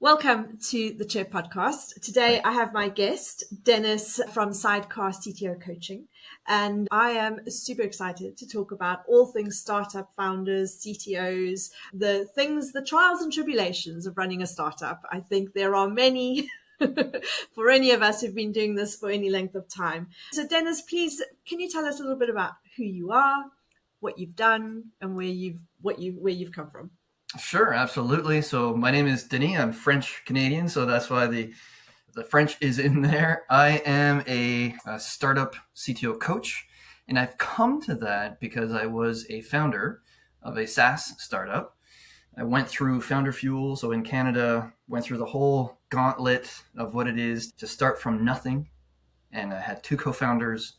Welcome to the Chirp Podcast. Today I have my guest, Dennis from Sidecar CTO Coaching, and I am super excited to talk about all things startup founders, CTOs, the trials and tribulations of running a startup. I think there are many for any of us who've been doing this for any length of time. So Dennis, please, can you tell us a little bit about who you are, what you've done, and where you've come from? Sure, absolutely. So my name is Denis. I'm French Canadian, so that's why the French is in there. I am a startup CTO coach, and I've come to that because I was a founder of a SaaS startup. I went through Founder Fuel, so in Canada, went through the whole gauntlet of what it is to start from nothing, and I had two co-founders.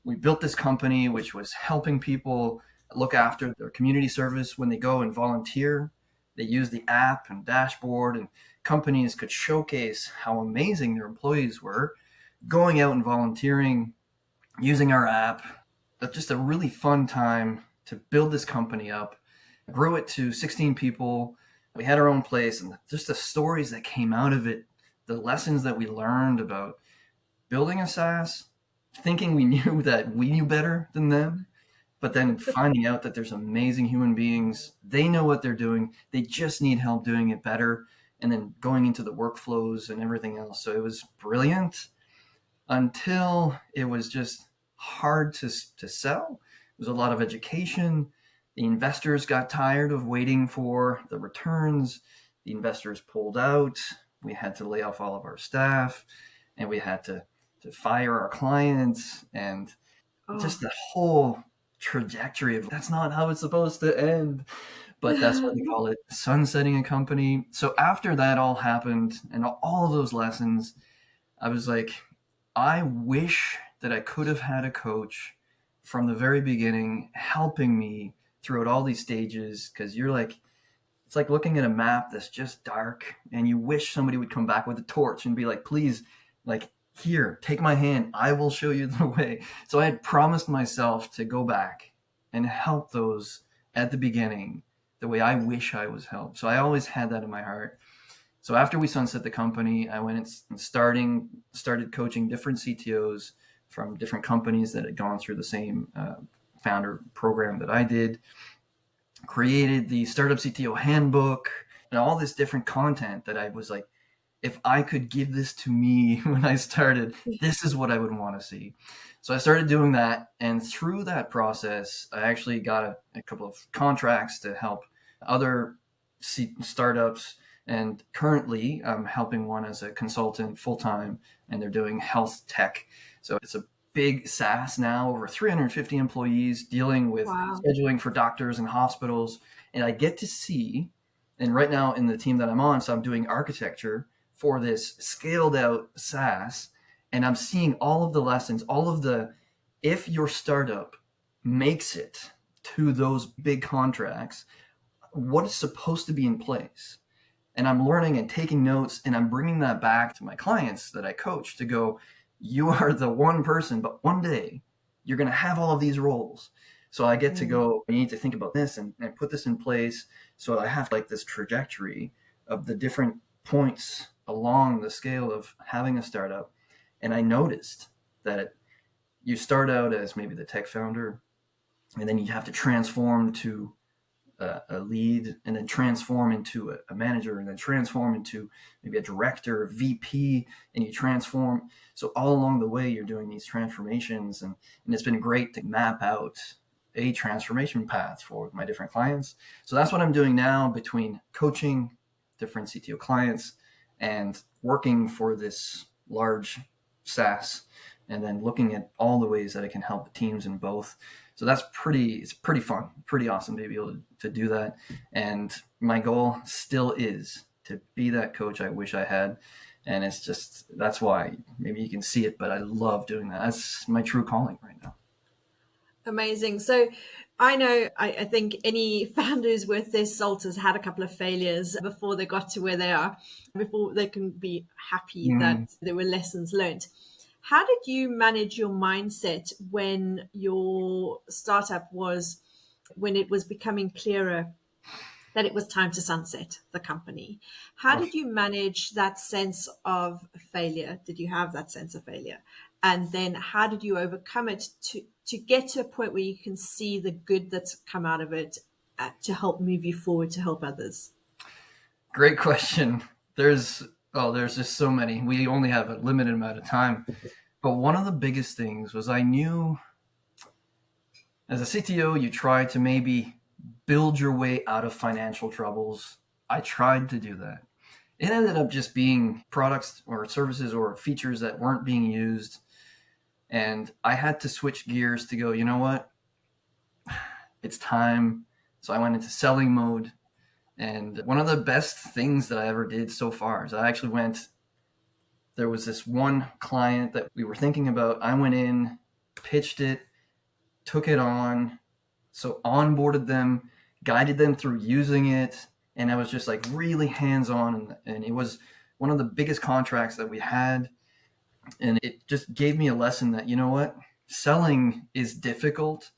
We built this company which was helping people look after their community service when they go and volunteer. They use the app and dashboard, and companies could showcase how amazing their employees were going out and volunteering, using our app. That's just a really fun time to build this company up. I grew it to 16 people. We had our own place, and just the stories that came out of it, the lessons that we learned about building a SaaS, thinking we knew that we knew better than them, but then finding out that there's amazing human beings. They know what they're doing. They just need help doing it better. And then going into the workflows and everything else. So it was brilliant until it was just hard to sell. It was a lot of education. The investors got tired of waiting for the returns. The investors pulled out. We had to lay off all of our staff, and we had to fire our clients, and just the whole trajectory of that's not how it's supposed to end, but that's what we call it, sunsetting a company. So after that all happened and all of those lessons, I was like, I wish that I could have had a coach from the very beginning helping me throughout all these stages, because it's like looking at a map that's just dark and you wish somebody would come back with a torch and be like, please, like, here, take my hand. I will show you the way. So I had promised myself to go back and help those at the beginning the way I wish I was helped. So I always had that in my heart. So after we sunset the company, I went and started coaching different CTOs from different companies that had gone through the same founder program that I did, created the Startup CTO Handbook and all this different content that I was like, if I could give this to me when I started, this is what I would want to see. So I started doing that. And through that process, I actually got a couple of contracts to help other startups. And currently I'm helping one as a consultant full-time, and they're doing health tech. So it's a big SaaS now, over 350 employees, dealing with scheduling for doctors and hospitals. And I get to see, and right now in the team that I'm on, so I'm doing architecture for this scaled out SaaS, and I'm seeing all of the lessons, if your startup makes it to those big contracts, what is supposed to be in place. And I'm learning and taking notes, and I'm bringing that back to my clients that I coach to go, you are the one person, but one day you're going to have all of these roles. So I get to go, you need to think about this and put this in place. So I have like this trajectory of the different points along the scale of having a startup. And I noticed that you start out as maybe the tech founder, and then you have to transform to a lead, and then transform into a manager, and then transform into maybe a director, VP, and you transform. So all along the way, you're doing these transformations, and it's been great to map out a transformation path for my different clients. So that's what I'm doing now, between coaching different CTO clients and working for this large SaaS, and then looking at all the ways that I can help the teams in both. So it's pretty fun, pretty awesome to be able to do that. And my goal still is to be that coach I wish I had. And it's just, that's why maybe you can see it, but I love doing that. That's my true calling right now. Amazing. So I know, I think any founders worth their salt has had a couple of failures before they got to where they are, before they can be happy that there were lessons learned. How did you manage your mindset when your startup when it was becoming clearer that it was time to sunset the company. How Oh, did you manage that sense of failure? Did you have that sense of failure? And then how did you overcome it to get to a point where you can see the good that's come out of it to help move you forward, to help others? great question. There's just so many. We only have a limited amount of time. But one of the biggest things was I knew as a CTO, you try to maybe build your way out of financial troubles. I tried to do that. It ended up just being products or services or features that weren't being used. And I had to switch gears to go, you know what? It's time. So I went into selling mode. And one of the best things that I ever did so far is there was this one client that we were thinking about. I went in, pitched it, took it on, so onboarded them, guided them through using it, and I was just like really hands-on, and it was one of the biggest contracts that we had, and it just gave me a lesson that, you know what, selling is difficult,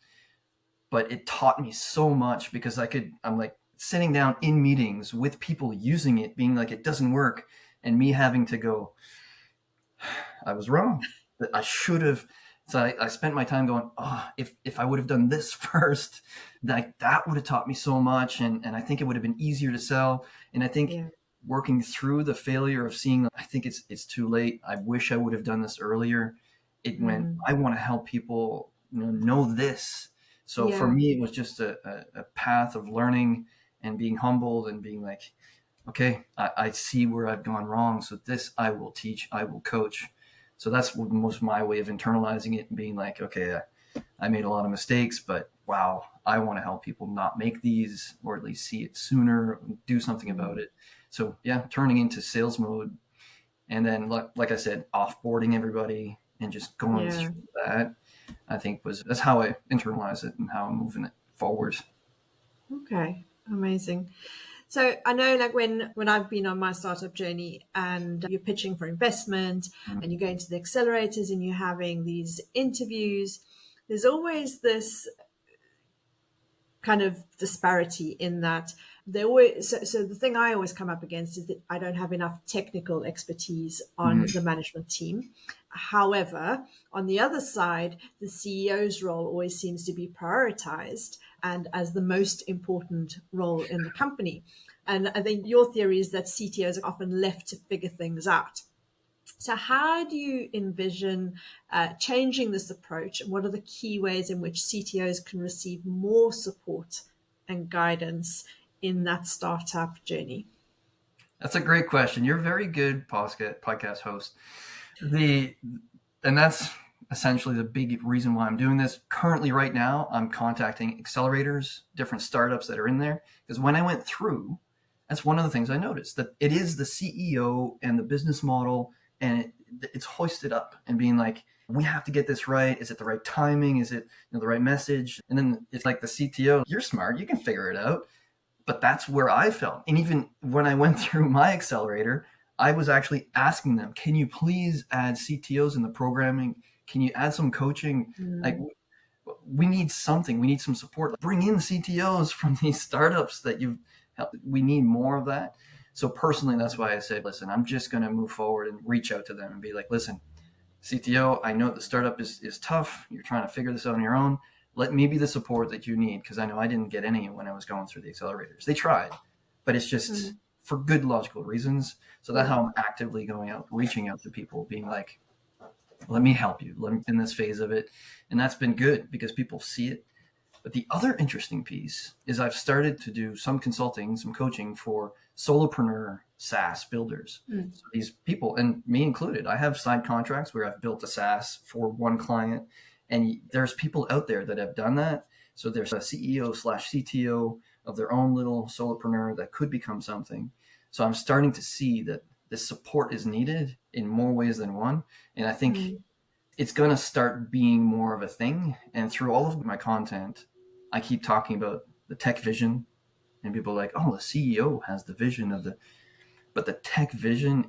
but it taught me so much because I'm like sitting down in meetings with people using it, being like, it doesn't work, and me having to go, I was wrong. I should have. So I spent my time going, oh, if I would have done this first, that would have taught me so much. And I think it would have been easier to sell. And I think Yeah. working through the failure of seeing, I think it's too late. I wish I would have done this earlier. It went, I want to help people know this. So for Yeah. me, it was just a path of learning and being humbled and being like, okay, I see where I've gone wrong. So this I will teach, I will coach. So that's most my way of internalizing it and being like, okay, I made a lot of mistakes, but wow, I want to help people not make these, or at least see it sooner, do something about it. So yeah, turning into sales mode. And then, like I said, offboarding everybody and just going Yeah. through that, I think that's how I internalize it and how I'm moving it forward. Okay. Amazing. So I know, like when I've been on my startup journey and you're pitching for investment and you go into the accelerators and you're having these interviews, there's always this kind of disparity in that they always so the thing I always come up against is that I don't have enough technical expertise on Mhm. the management team. However, on the other side, the CEO's role always seems to be prioritized and as the most important role in the company. And I think your theory is that CTOs are often left to figure things out. So, how do you envision changing this approach? And what are the key ways in which CTOs can receive more support and guidance in that startup journey? That's a great question. You're a very good podcast host. And that's essentially the big reason why I'm doing this. Currently, right now, I'm contacting accelerators, different startups that are in there. Because when I went through, that's one of the things I noticed, that it is the CEO and the business model, and it's hoisted up and being like, we have to get this right. Is it the right timing? Is it the right message? And then it's like the CTO, you're smart, you can figure it out. But that's where I felt. And even when I went through my accelerator, I was actually asking them, can you please add CTOs in the programming? Can you add some coaching? Like, we need something. We need some support. Bring in CTOs from these startups that you've helped. We need more of that. So personally, that's why I said, listen, I'm just going to move forward and reach out to them and be like, listen, CTO, I know the startup is tough. You're trying to figure this out on your own. Let me be the support that you need, because I know I didn't get any when I was going through the accelerators. They tried, but it's just for good logical reasons. So that's Yeah. how I'm actively going out, reaching out to people, being like, let me help you. Let me in this phase of it. And that's been good because people see it. But the other interesting piece is I've started to do some consulting, some coaching for solopreneur SaaS builders. So these people, and me included, I have side contracts where I've built a SaaS for one client, and there's people out there that have done that. So there's a CEO/CTO of their own little solopreneur that could become something. So I'm starting to see that this support is needed in more ways than one. And I think it's going to start being more of a thing. And through all of my content, I keep talking about the tech vision, and people are like, oh, the CEO has the vision but the tech vision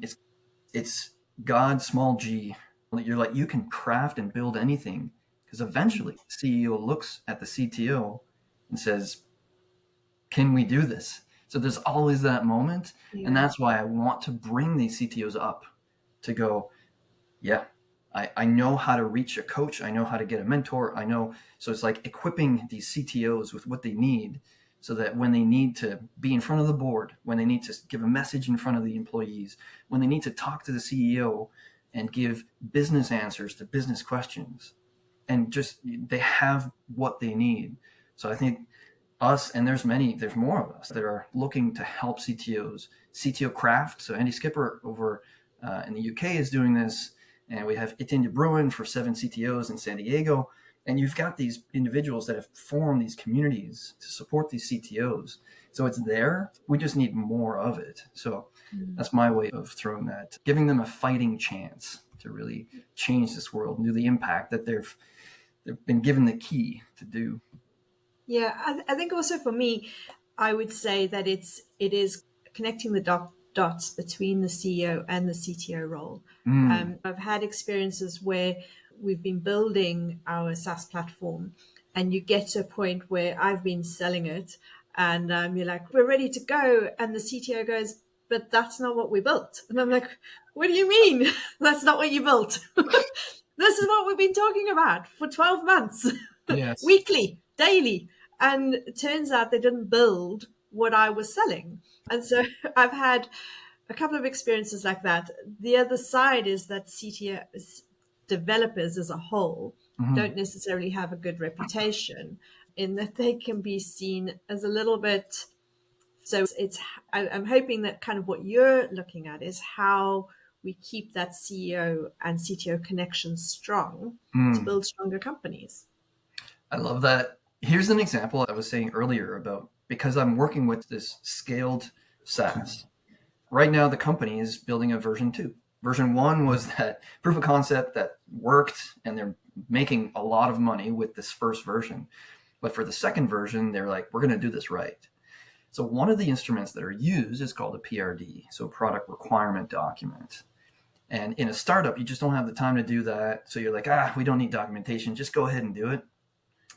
it's God, small g. You're like, you can craft and build anything, because eventually the CEO looks at the CTO and says, can we do this? So there's always that moment. Yeah. And that's why I want to bring these CTOs up to go, yeah, I know how to reach a coach. I know how to get a mentor. I know. So it's like equipping these CTOs with what they need so that when they need to be in front of the board, when they need to give a message in front of the employees, when they need to talk to the CEO and give business answers to business questions, and just they have what they need. So I think us, and there's more of us that are looking to help CTOs, CTO Craft. So Andy Skipper over in the UK is doing this, and we have Etienne de Bruin for 7 CTOs in San Diego. And you've got these individuals that have formed these communities to support these CTOs. So it's there. We just need more of it. So that's my way of throwing that, giving them a fighting chance to really change this world and do the impact that they've been given the key to do. Yeah, I think also for me, I would say that it is connecting the dots between the CEO and the CTO role. I've had experiences where we've been building our SaaS platform, and you get to a point where I've been selling it, and you're like, we're ready to go, and the CTO goes, but that's not what we built. And I'm like, what do you mean? That's not what you built. This is what we've been talking about for 12 months, Yes. weekly, daily. And it turns out they didn't build what I was selling. And so I've had a couple of experiences like that. The other side is that CTO developers as a whole don't necessarily have a good reputation in that they can be seen as a little bit. So I'm hoping that kind of what you're looking at is how we keep that CEO and CTO connection strong to build stronger companies. I love that. Here's an example I was saying earlier about, because I'm working with this scaled SaaS. Right now, the company is building a version 2. Version 1 was that proof of concept that worked, and they're making a lot of money with this first version. But for the second version, they're like, we're going to do this right. So one of the instruments that are used is called a PRD, so product requirement document. And in a startup, you just don't have the time to do that. So you're like, we don't need documentation. Just go ahead and do it.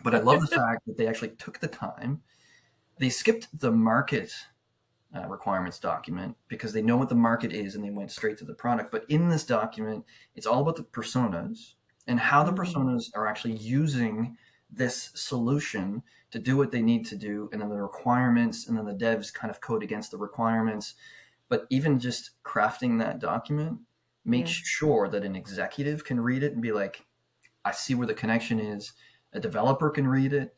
But I love the fact that they actually took the time. They skipped the market requirements document because they know what the market is, and they went straight to the product. But in this document, it's all about the personas and how the personas are actually using this solution to do what they need to do. And then the requirements, and then the devs kind of code against the requirements. But even just crafting that document makes sure that an executive can read it and be like, I see where the connection is. A developer can read it.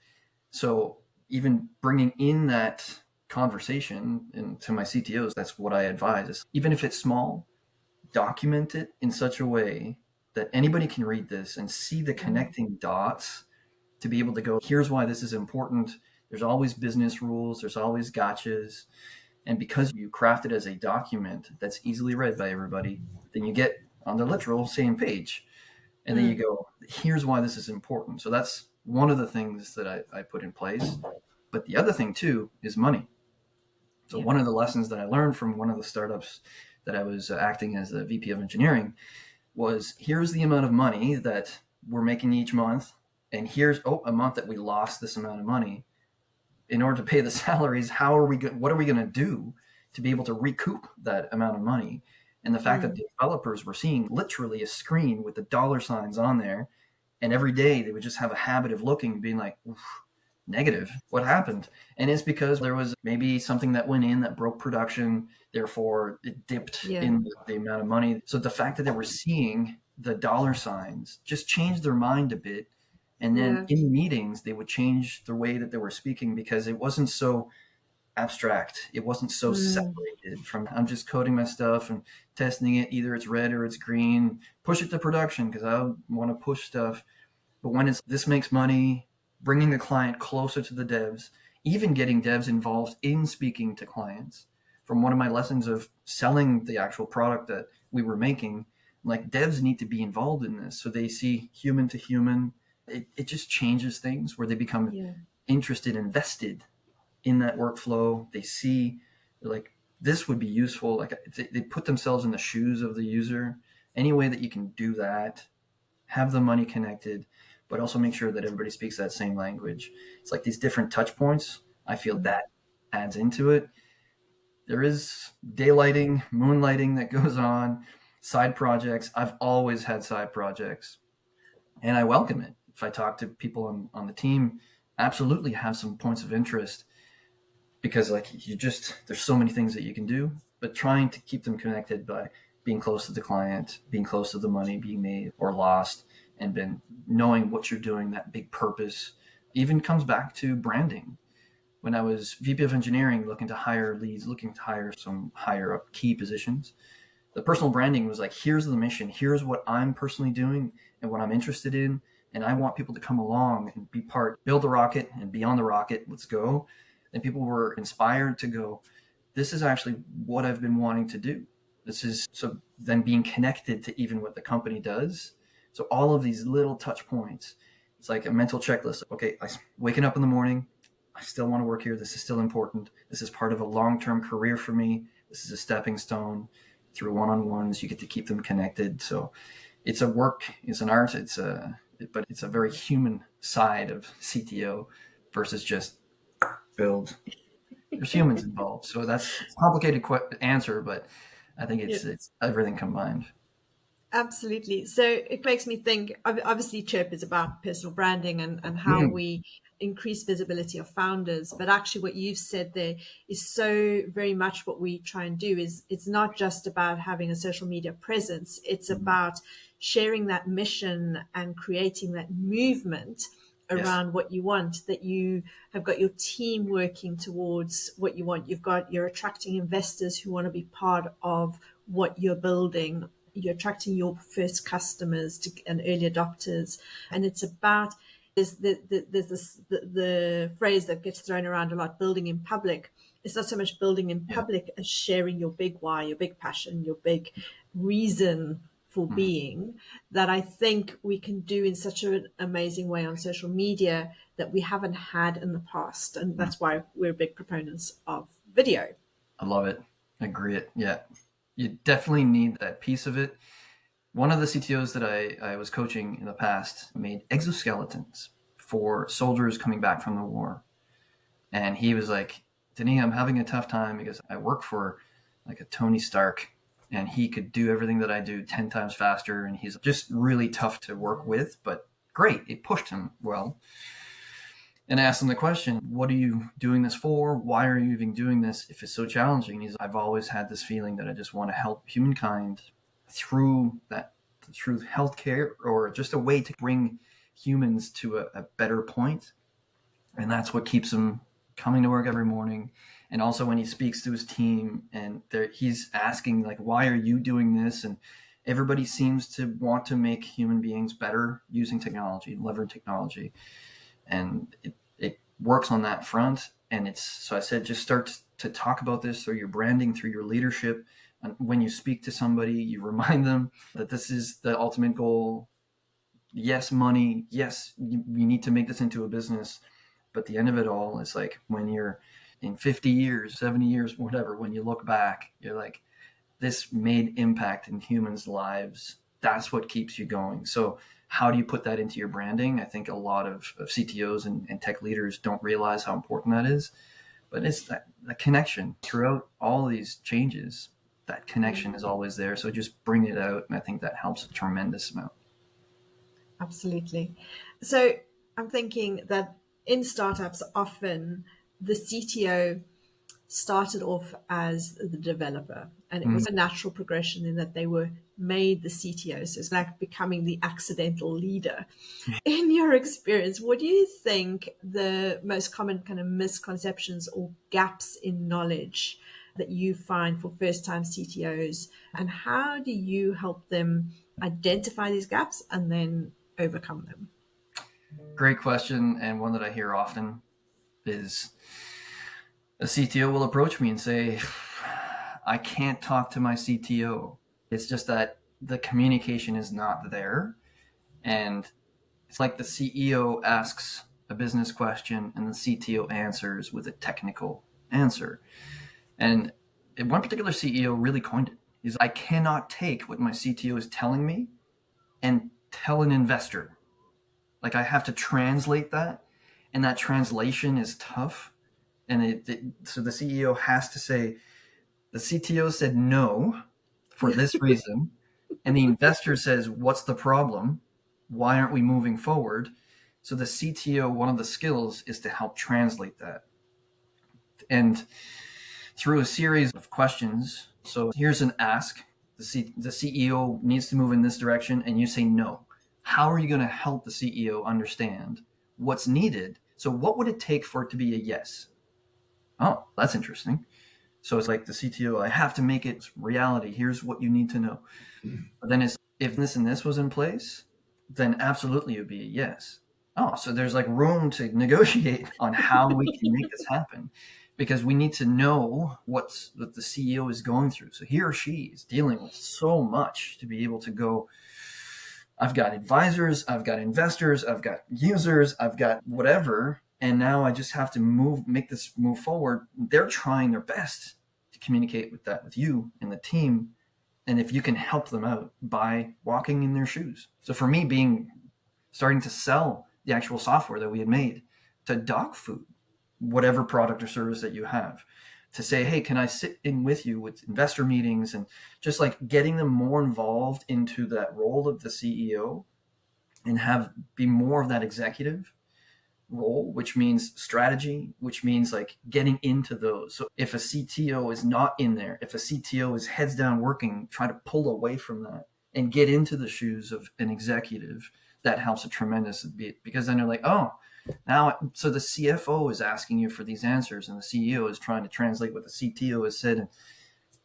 So even bringing in that conversation into my CTOs, that's what I advise is, even if it's small, document it in such a way that anybody can read this and see the connecting dots to be able to go, here's why this is important. There's always business rules. There's always gotchas. And because you craft it as a document that's easily read by everybody, then you get on the literal same page. And then you go, here's why this is important. So that's one of the things that I put in place. But the other thing too is money. So one of the lessons that I learned from one of the startups that I was acting as the VP of engineering was, here's the amount of money that we're making each month. And here's a month that we lost this amount of money. In order to pay the salaries, what are we going to do to be able to recoup that amount of money? And the fact that the developers were seeing literally a screen with the dollar signs on there, and every day they would just have a habit of looking and being like, negative, what happened? And it's because there was maybe something that went in that broke production, therefore it dipped in the amount of money. So the fact that they were seeing the dollar signs just changed their mind a bit. And then in meetings, they would change the way that they were speaking, because it wasn't so abstract. It wasn't so separated from, I'm just coding my stuff and testing it. Either it's red or it's green, push it to production because I want to push stuff. But when it's, this makes money, bringing the client closer to the devs, even getting devs involved in speaking to clients. From one of my lessons of selling the actual product that we were making, like, devs need to be involved in this. So they see human to human. It just changes things where they become interested, invested in that workflow. They see, like, this would be useful. Like, they put themselves in the shoes of the user. Any way that you can do that, have the money connected, but also make sure that everybody speaks that same language. It's like these different touch points. I feel that adds into it. there is daylighting, moonlighting that goes on, side projects. I've always had side projects, and I welcome it. If I talk to people on the team, absolutely have some points of interest, because like there's so many things that you can do, but trying to keep them connected by being close to the client, being close to the money being made or lost, and then knowing what you're doing, that big purpose, even comes back to branding. When I was VP of engineering, looking to hire leads, looking to hire some higher up key positions, the personal branding was like, here's the mission, here's what I'm personally doing and what I'm interested in. And I want people to come along and be part, build the rocket and be on the rocket. Let's go. And people were inspired to go, this is actually what I've been wanting to do. This is, so then being connected to even what the company does. So all of these little touch points, it's like a mental checklist. Okay, I'm waking up in the morning, I still want to work here. This is still important. This is part of a long-term career for me. This is a stepping stone. Through one-on-ones, you get to keep them connected. So it's a work, it's an art, but it's a very human side of CTO versus just build. There's humans involved. So that's a complicated answer, but I think it's everything combined. Absolutely. So it makes me think, obviously Chirp is about personal branding and how we increase visibility of founders. But actually what you've said there is so very much what we try and do is it's not just about having a social media presence. It's about sharing that mission and creating that movement around what you want, that you have got your team working towards what you want. You're attracting investors who want to be part of what you're building. You're attracting your first customers and early adopters. And it's about, there's the phrase that gets thrown around a lot, building in public. It's not so much building in public as sharing your big why, your big passion, your big reason for being, that I think we can do in such an amazing way on social media that we haven't had in the past. And that's why we're big proponents of video. I love it. I agree it. Yeah. You definitely need that piece of it. One of the CTOs that I was coaching in the past made exoskeletons for soldiers coming back from the war. And he was like, Denis, I'm having a tough time because I work for like a Tony Stark and he could do everything that I do 10 times faster. And he's just really tough to work with, but great. It pushed him well. And I asked him the question, what are you doing this for? Why are you even doing this if it's so challenging? I've always had this feeling that I just want to help humankind through healthcare, or just a way to bring humans to a better point. And that's what keeps him coming to work every morning. And also when he speaks to his team and he's asking like, why are you doing this? And everybody seems to want to make human beings better using technology, leverage technology. And it works on that front. And so I said, just start to talk about this through your branding, through your leadership. And when you speak to somebody, you remind them that this is the ultimate goal. Yes, money. Yes, we need to make this into a business. But the end of it all is like when you're in 50 years, 70 years, whatever, when you look back, you're like, this made impact in humans' lives. That's what keeps you going. So how do you put that into your branding? I think a lot of CTOs and tech leaders don't realize how important that is. But it's that connection throughout all these changes. That connection is always there. So just bring it out. And I think that helps a tremendous amount. Absolutely. So I'm thinking that in startups, often the CTO started off as the developer, and it was a natural progression in that they were made the CTO. So it's like becoming the accidental leader. In your experience, what do you think the most common kind of misconceptions or gaps in knowledge that you find for first-time CTOs, and how do you help them identify these gaps and then overcome them? Great question, and one that I hear often is a CTO will approach me and say, I can't talk to my CTO. It's just that the communication is not there. And it's like the CEO asks a business question and the CTO answers with a technical answer. And one particular CEO really coined it. Is I cannot take what my CTO is telling me and tell an investor. Like I have to translate that, and that translation is tough. And so the CEO has to say, The CTO said no for this reason. And the investor says, what's the problem? Why aren't we moving forward? So the CTO, one of the skills is to help translate that. And through a series of questions, so here's an ask, the CEO needs to move in this direction, and you say no. How are you going to help the CEO understand what's needed? So what would it take for it to be a yes? Oh, that's interesting. So it's like the CTO, I have to make it reality. Here's what you need to know. But then it's, if this and this was in place, then absolutely it would be a yes. Oh, so there's like room to negotiate on how we can make this happen, because we need to know what the CEO is going through. So he or she is dealing with so much to be able to go, I've got advisors, I've got investors, I've got users, I've got whatever. And now I just have to make this move forward. They're trying their best to communicate with you and the team. And if you can help them out by walking in their shoes. So for me, starting to sell the actual software that we had made to dog food, whatever product or service that you have, to say, hey, can I sit in with you with investor meetings, and just like getting them more involved into that role of the CEO and be more of that executive role, which means strategy, which means like getting into those. So if a CTO is not in there, if a CTO is heads down working, try to pull away from that and get into the shoes of an executive, that helps a tremendous bit, because then they're like, oh, now, so the CFO is asking you for these answers and the CEO is trying to translate what the CTO has said. And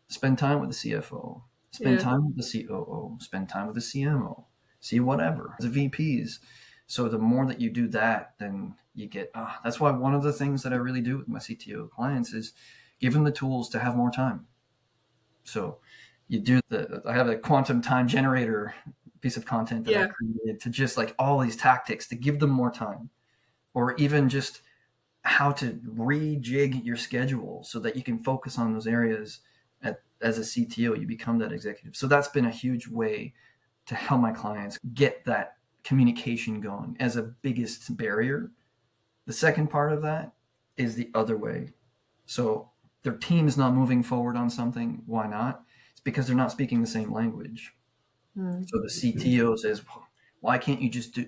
spend time with the CFO, spend time with the COO, spend time with the CMO, see whatever, the VPs. So the more that you do that, then you get, that's why one of the things that I really do with my CTO clients is give them the tools to have more time. So I have a quantum time generator piece of content that I created to just like all these tactics to give them more time, or even just how to rejig your schedule so that you can focus on those areas. As a CTO, you become that executive. So that's been a huge way to help my clients get that communication going as a biggest barrier. The second part of that is the other way. So their team is not moving forward on something. Why not? It's because they're not speaking the same language. So the CTO says, why can't you just do,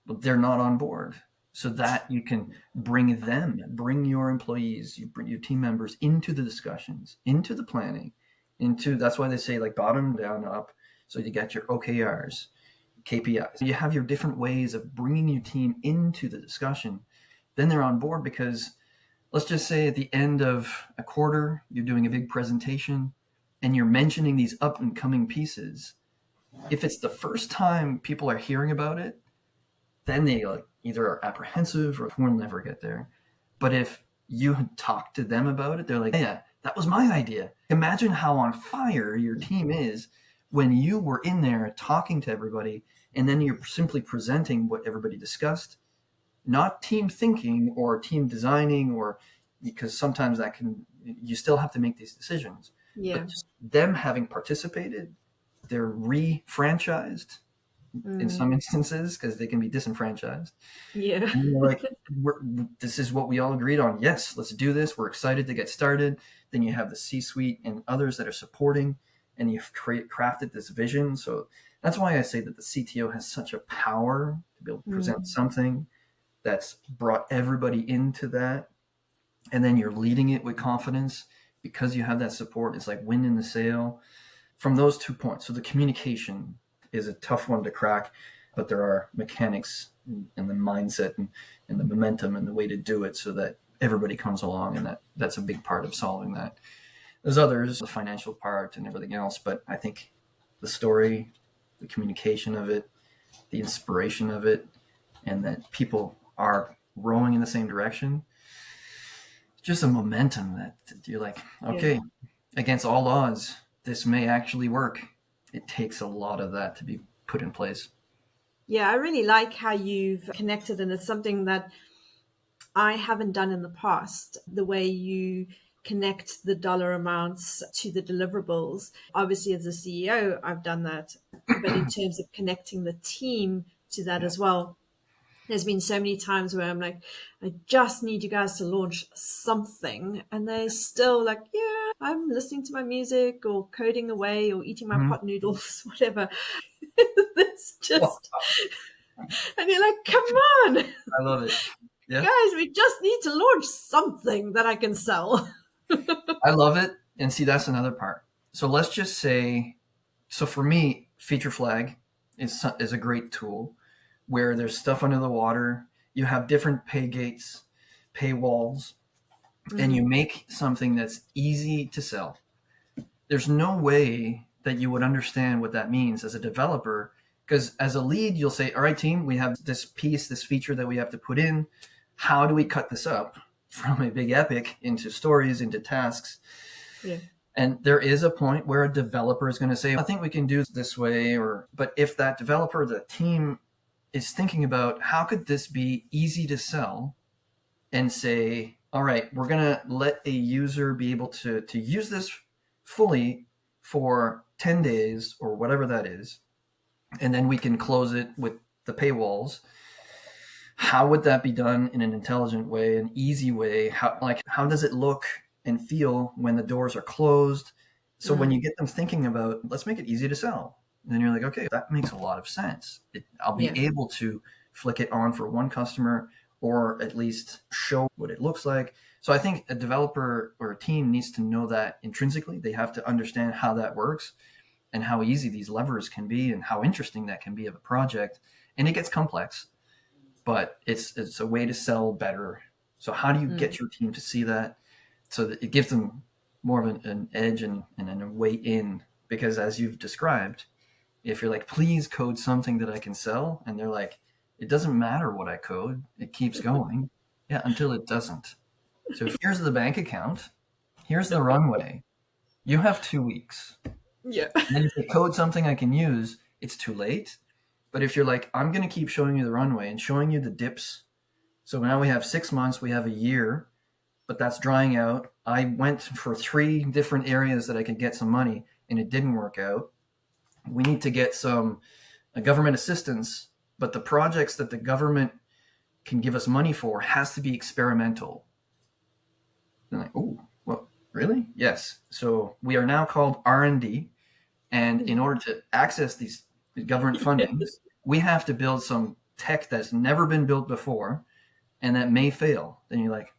but they're not on board. So that you can bring your employees, you bring your team members into the discussions, into the planning, that's why they say like bottom down up. So you got your OKRs, KPIs. You have your different ways of bringing your team into the discussion. Then they're on board, because let's just say at the end of a quarter, you're doing a big presentation and you're mentioning these up and coming pieces. If it's the first time people are hearing about it, then they like either are apprehensive or we'll never get there. But if you talk to them about it, they're like, yeah, that was my idea. Imagine how on fire your team is when you were in there talking to everybody, and then you're simply presenting what everybody discussed, not team thinking or team designing, or because sometimes you still have to make these decisions. But just them having participated, they're re-franchised in some instances, because they can be disenfranchised. And you're like, this is what we all agreed on. Yes, let's do this. We're excited to get started. Then you have the C-suite and others that are supporting, and you've crafted this vision. So that's why I say that the CTO has such a power to be able to present something that's brought everybody into that. And then you're leading it with confidence because you have that support. It's like wind in the sail from those 2 points. So the communication is a tough one to crack, but there are mechanics and the mindset and the momentum and the way to do it so that everybody comes along, and that's a big part of solving that. There's others, the financial part and everything else, but I think the story, the communication of it, the inspiration of it, and that people are rowing in the same direction, just a momentum that you're like, okay, against all odds, this may actually work. It takes a lot of that to be put in place. Yeah, I really like how you've connected, and it's something that I haven't done in the past, the way you connect the dollar amounts to the deliverables. Obviously, as a CEO, I've done that, but in terms of connecting the team to that as well, there's been so many times where I'm like, I just need you guys to launch something, and they're still like, yeah, I'm listening to my music or coding away or eating my Mhm. pot noodles, whatever. It's just, and you're like, come on, I love it. Yeah, guys, we just need to launch something that I can sell. I love it. And see, that's another part. So let's just say, so for me, feature flag is a great tool where there's stuff under the water. You have different pay gates, pay walls, and you make something that's easy to sell. There's no way that you would understand what that means as a developer, because as a lead, you'll say, all right, team, we have this piece, this feature that we have to put in. How do we cut this up from a big epic into stories, into tasks? Yeah. And there is a point where a developer is going to say, I think we can do this way. But if that developer, the team is thinking about how could this be easy to sell, and say, all right, we're going to let a user be able to use this fully for 10 days or whatever that is, and then we can close it with the paywalls. How would that be done in an intelligent way, an easy way? How does it look and feel when the doors are closed? So when you get them thinking about, let's make it easy to sell, then you're like, okay, that makes a lot of sense. I'll be able to flick it on for one customer, or at least show what it looks like. So I think a developer or a team needs to know that intrinsically. They have to understand how that works and how easy these levers can be and how interesting that can be of a project. And it gets complex, but it's a way to sell better. So how do you get your team to see that so that it gives them more of an edge and a way in? Because as you've described, if you're like, please code something that I can sell, and they're like, it doesn't matter what I code, it keeps going. Yeah, until it doesn't. So here's the bank account, here's the runway. You have 2 weeks. Yeah. And then if you code something I can use, it's too late. But if you're like, I'm going to keep showing you the runway and showing you the dips. So now we have 6 months, we have a year, but that's drying out. I went for 3 different areas that I could get some money, and it didn't work out. We need to get some government assistance, but the projects that the government can give us money for has to be experimental. And like, oh, well, really? Yes. So we are now called R&D, and in order to access these government fundings, we have to build some tech that's never been built before and that may fail. Then you're like,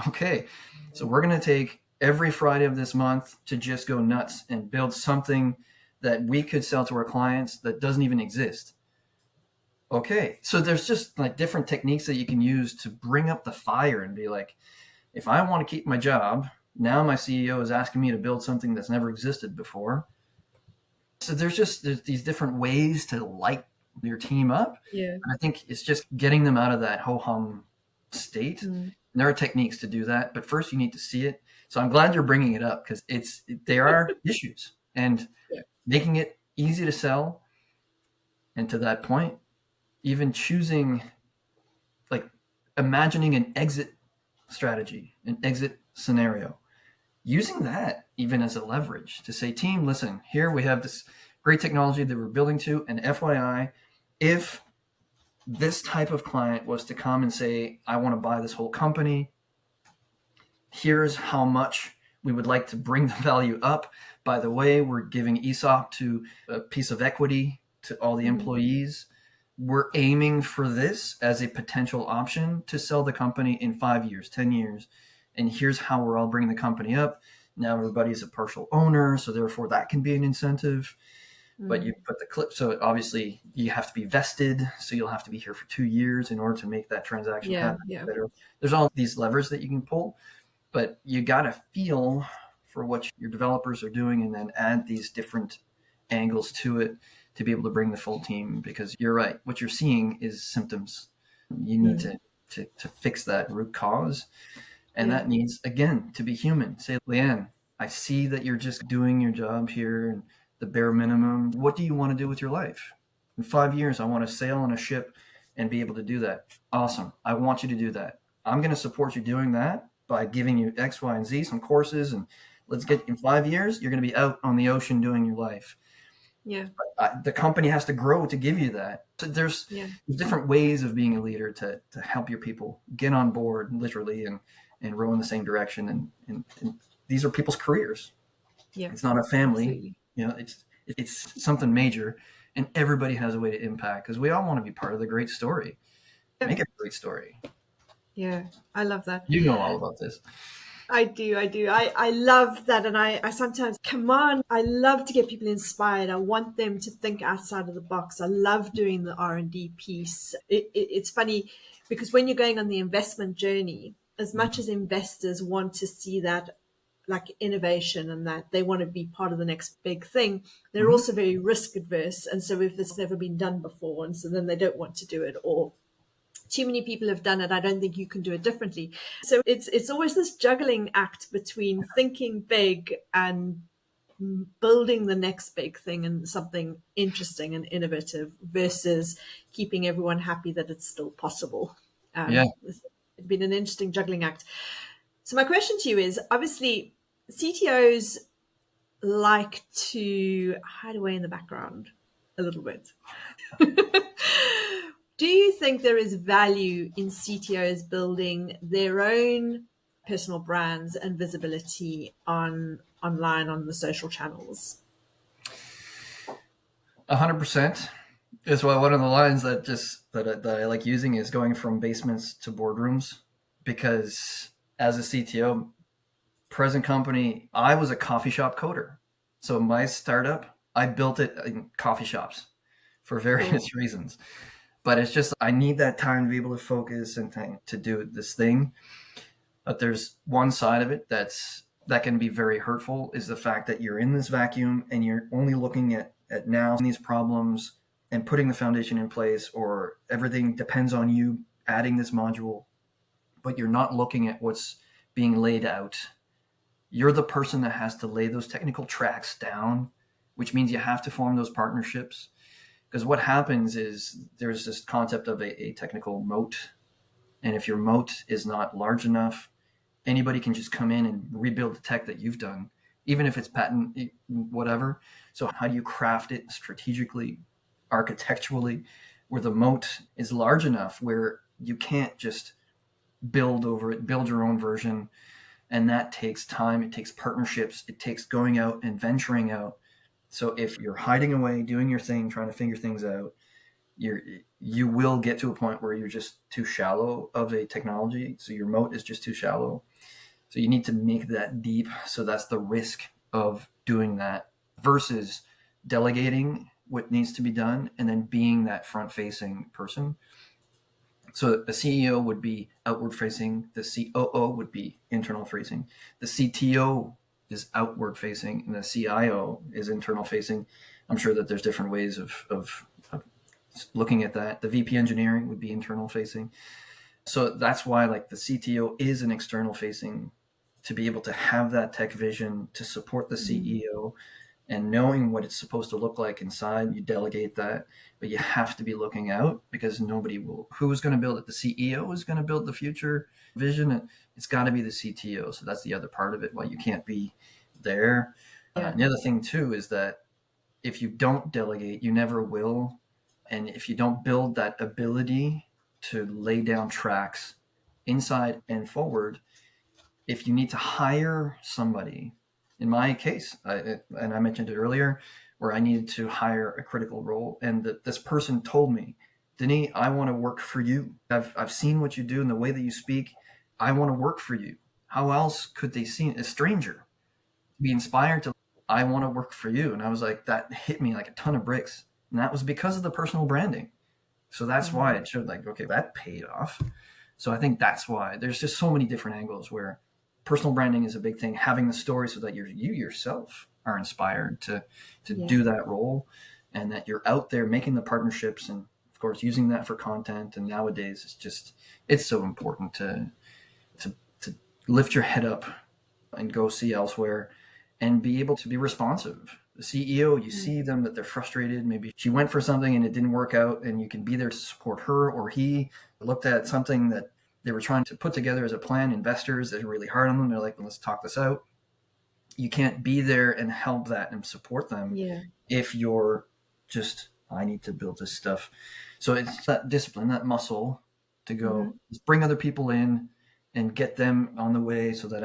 okay, so we're going to take every Friday of this month to just go nuts and build something that we could sell to our clients that doesn't even exist. Okay, so there's just like different techniques that you can use to bring up the fire and be like, if I want to keep my job, now my CEO is asking me to build something that's never existed before. So there's these different ways to light your team up. Yeah. And I think it's just getting them out of that ho-hum state. And there are techniques to do that, but first you need to see it. So I'm glad you're bringing it up, because there are issues, and making it easy to sell. And to that point, even choosing, like imagining an exit strategy, an exit scenario, using that even as a leverage to say, team, listen, here we have this great technology that we're building to, and FYI, if this type of client was to come and say, I want to buy this whole company, here's how much we would like to bring the value up. By the way, we're giving ESOP to a piece of equity to all the employees. We're aiming for this as a potential option to sell the company in 5 years, 10 years. And here's how we're all bringing the company up. Now everybody's a partial owner, so therefore that can be an incentive. But you put the clip, so obviously you have to be vested, so you'll have to be here for 2 years in order to make that transaction happen. There's all these levers that you can pull, but you got to feel for what your developers are doing and then add these different angles to it to be able to bring the full team. Because you're right, what you're seeing is symptoms. You need to fix that root cause. And that needs, again, to be human. Say, Leanne, I see that you're just doing your job here and the bare minimum. What do you want to do with your life? In 5 years, I want to sail on a ship and be able to do that. Awesome. I want you to do that. I'm going to support you doing that by giving you X, Y, and Z, some courses. And let's get, in 5 years, you're going to be out on the ocean doing your life. Yeah. The company has to grow to give you that. So there's different ways of being a leader to help your people get on board, literally, and row in the same direction and these are people's careers. Yeah, It's not a family. absolutely. It's something major, and everybody has a way to impact, because we all want to be part of the great story. Yeah, Make it a great story. yeah, I love that. You know all about this. I do. I love that. And I sometimes, I love to get people inspired. I want them to think outside of the box. I love doing the R&D piece. It's funny because when you're going on the investment journey, as much as investors want to see that like innovation and that they want to be part of the next big thing, they're also very risk adverse. And so if it's never been done before, and so then they don't want to do it, or too many people have done it, I don't think you can do it differently. So it's always this juggling act between thinking big and building the next big thing and something interesting and innovative versus keeping everyone happy that it's still possible. It's been an interesting juggling act. So my question to you is, obviously CTOs like to hide away in the background a little bit. Do you think there is value in CTOs building their own personal brands and visibility online on the social channels? 100%. That's why one of the lines that I like using is going from basements to boardrooms, because as a CTO, present company, I was a coffee shop coder. So my startup, I built it in coffee shops for various reasons. But it's just, I need that time to be able to focus and to do this thing. But there's one side of it that can be very hurtful, is the fact that you're in this vacuum and you're only looking at now these problems and putting the foundation in place, or everything depends on you adding this module, but you're not looking at what's being laid out. You're the person that has to lay those technical tracks down, which means you have to form those partnerships. Because what happens is there's this concept of a technical moat. And if your moat is not large enough, anybody can just come in and rebuild the tech that you've done, even if it's patent, whatever. So how do you craft it strategically, architecturally, where the moat is large enough where you can't just build over it, build your own version. And that takes time. It takes partnerships. It takes going out and venturing out. So if you're hiding away, doing your thing, trying to figure things out, you will get to a point where you're just too shallow of a technology. So your moat is just too shallow. So you need to make that deep. So that's the risk of doing that versus delegating what needs to be done and then being that front-facing person. So a CEO would be outward facing, the COO would be internal facing, the CTO is outward facing, and the CIO is internal facing. I'm sure that there's different ways of looking at that. The VP engineering would be internal facing. So that's why like the CTO is an external facing, to be able to have that tech vision to support the CEO and knowing what it's supposed to look like inside. You delegate that, but you have to be looking out, because who's going to build it? The CEO is going to build the future vision. It's got to be the CTO. So that's the other part of it, why you can't be there. The other thing too is that if you don't delegate, you never will. And if you don't build that ability to lay down tracks inside and forward, if you need to hire somebody, in my case, and I mentioned it earlier, where I needed to hire a critical role, and this person told me, Denis, I want to work for you. I've seen what you do and the way that you speak. I want to work for you. How else could they see a stranger be inspired to, I want to work for you? And I was like, that hit me like a ton of bricks. And that was because of the personal branding. So that's why it showed like, okay, that paid off. So I think that's why there's just so many different angles where personal branding is a big thing, having the story so that you yourself are inspired to do that role, and that you're out there making the partnerships, and of course using that for content. And nowadays it's so important to lift your head up and go see elsewhere and be able to be responsive. The CEO, you see them that they're frustrated. Maybe she went for something and it didn't work out, and you can be there to support her, or he looked at something that they were trying to put together as a plan. Investors, they're really hard on them. They're like, well, let's talk this out. You can't be there and help that and support them if you're just, I need to build this stuff. So it's that discipline, that muscle to go bring other people in and get them on the way, so that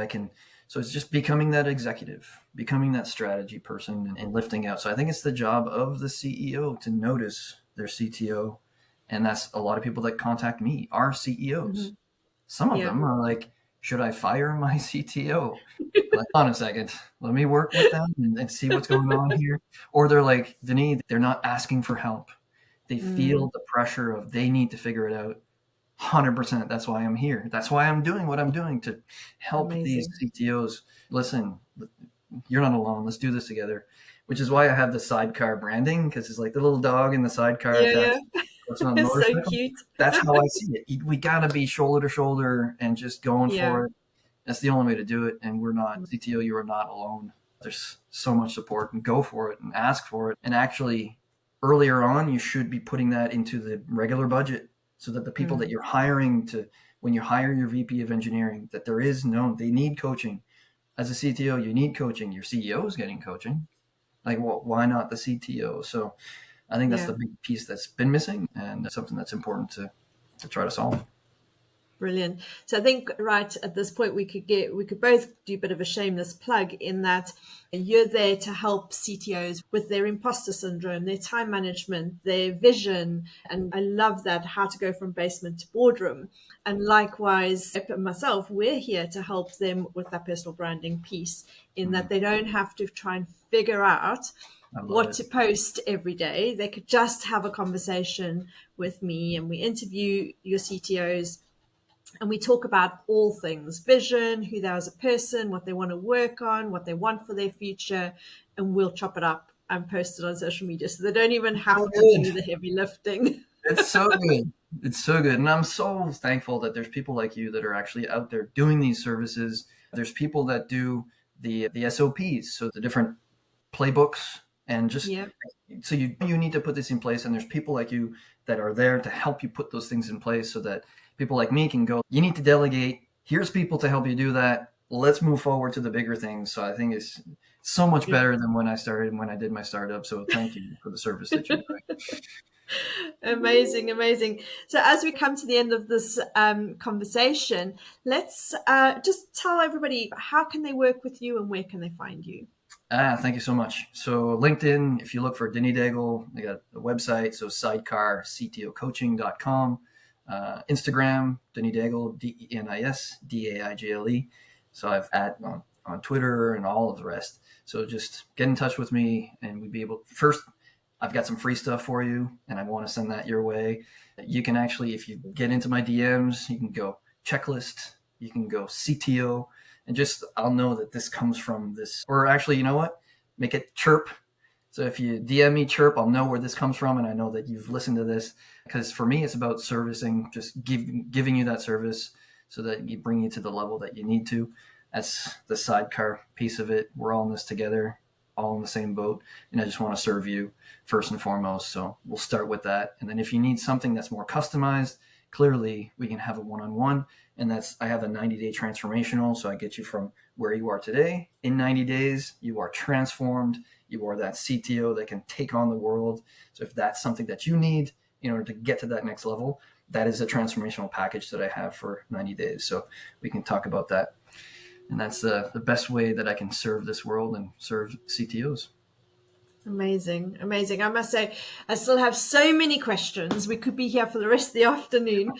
So it's just becoming that executive, becoming that strategy person and lifting out. So I think it's the job of the CEO to notice their CTO. And that's a lot of people that contact me are CEOs. Some of them are like, should I fire my CTO? Like, hold on a second, let me work with them and see what's going on here. Or they're like, Denis, they're not asking for help. They feel the pressure of they need to figure it out. 100%. That's why I'm here. That's why I'm doing what I'm doing, to help these CTOs. Listen, you're not alone. Let's do this together. Which is why I have the sidecar branding, because it's like the little dog in the sidecar. It's so cute. That's how I see it. We got to be shoulder to shoulder and just going for it. That's the only way to do it. And we're not, CTO, you are not alone. There's so much support, and go for it and ask for it. And actually, earlier on, you should be putting that into the regular budget, so that the people that you're hiring when you hire your VP of engineering, that they need coaching. As a CTO, you need coaching. Your CEO is getting coaching. Like, well, why not the CTO? So I think that's the big piece that's been missing, and that's something that's important to try to solve. Brilliant. So I think right at this point we could both do a bit of a shameless plug, in that you're there to help CTOs with their imposter syndrome, their time management, their vision. And I love that, how to go from basement to boardroom. And likewise, myself, we're here to help them with that personal branding piece, in that they don't have to try and figure out what to post every day. They could just have a conversation with me, and we interview your CTOs. And we talk about all things vision, who they are as a person, what they want to work on, what they want for their future. And we'll chop it up and post it on social media, so they don't even have to do the heavy lifting. It's so good. It's so good. And I'm so thankful that there's people like you that are actually out there doing these services. There's people that do the SOPs, so the different playbooks, and just so you need to put this in place. And there's people like you that are there to help you put those things in place, so that people like me can go, you need to delegate. Here's people to help you do that. Let's move forward to the bigger things. So I think it's so much better than when I started and when I did my startup. So thank you for the service that you provide. Amazing. So as we come to the end of this conversation, let's just tell everybody, how can they work with you and where can they find you? Thank you so much. So LinkedIn, if you look for Denis Daigle, they got a website. So Sidecar CTO Coaching.com. Instagram, Denis Daigle, Denis Daigle. So I've on Twitter and all of the rest. So just get in touch with me, and we'd be able. First, I've got some free stuff for you, and I want to send that your way. You can actually, if you get into my DMs, you can go checklist, you can go CTO, and just I'll know that this comes from this. Or actually, you know what? Make it Chirp. So if you DM me Chirp, I'll know where this comes from, and I know that you've listened to this. Because for me, it's about servicing, just giving you that service so that you bring you to the level that you need to. That's the sidecar piece of it. We're all in this together, all in the same boat. And I just want to serve you first and foremost. So we'll start with that. And then if you need something that's more customized, clearly we can have a one-on-one. And I have a 90-day transformational. So I get you from where you are today. In 90 days, you are transformed. You are that CTO that can take on the world. So if that's something that you need in order to get to that next level, that is a transformational package that I have for 90 days. So we can talk about that. And that's the best way that I can serve this world and serve CTOs. Amazing. I must say, I still have so many questions. We could be here for the rest of the afternoon,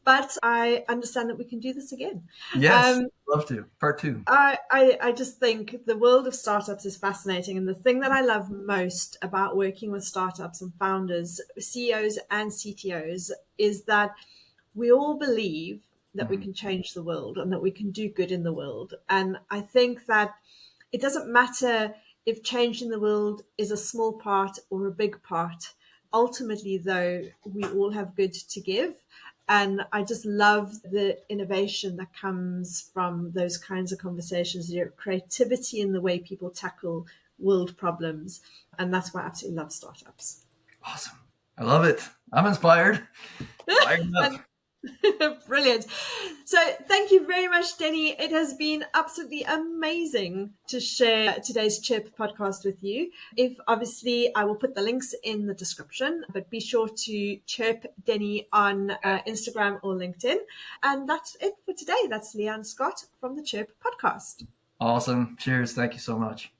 but I understand that we can do this again. Yes, love to. Part 2. I just think the world of startups is fascinating. And the thing that I love most about working with startups and founders, CEOs and CTOs, is that we all believe that we can change the world and that we can do good in the world. And I think that it doesn't matter if changing the world is a small part or a big part. Ultimately, though, we all have good to give. And I just love the innovation that comes from those kinds of conversations, your creativity in the way people tackle world problems. And that's why I absolutely love startups. Awesome. I love it. I'm inspired. Fired up. Brilliant. So thank you very much, Denny. It has been absolutely amazing to share today's Chirp podcast with you. If obviously I will put the links in the description, but be sure to chirp Denny on Instagram or LinkedIn. And that's it for today. That's Leanne Scott from the Chirp podcast. Awesome. Cheers. Thank you so much.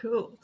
Cool.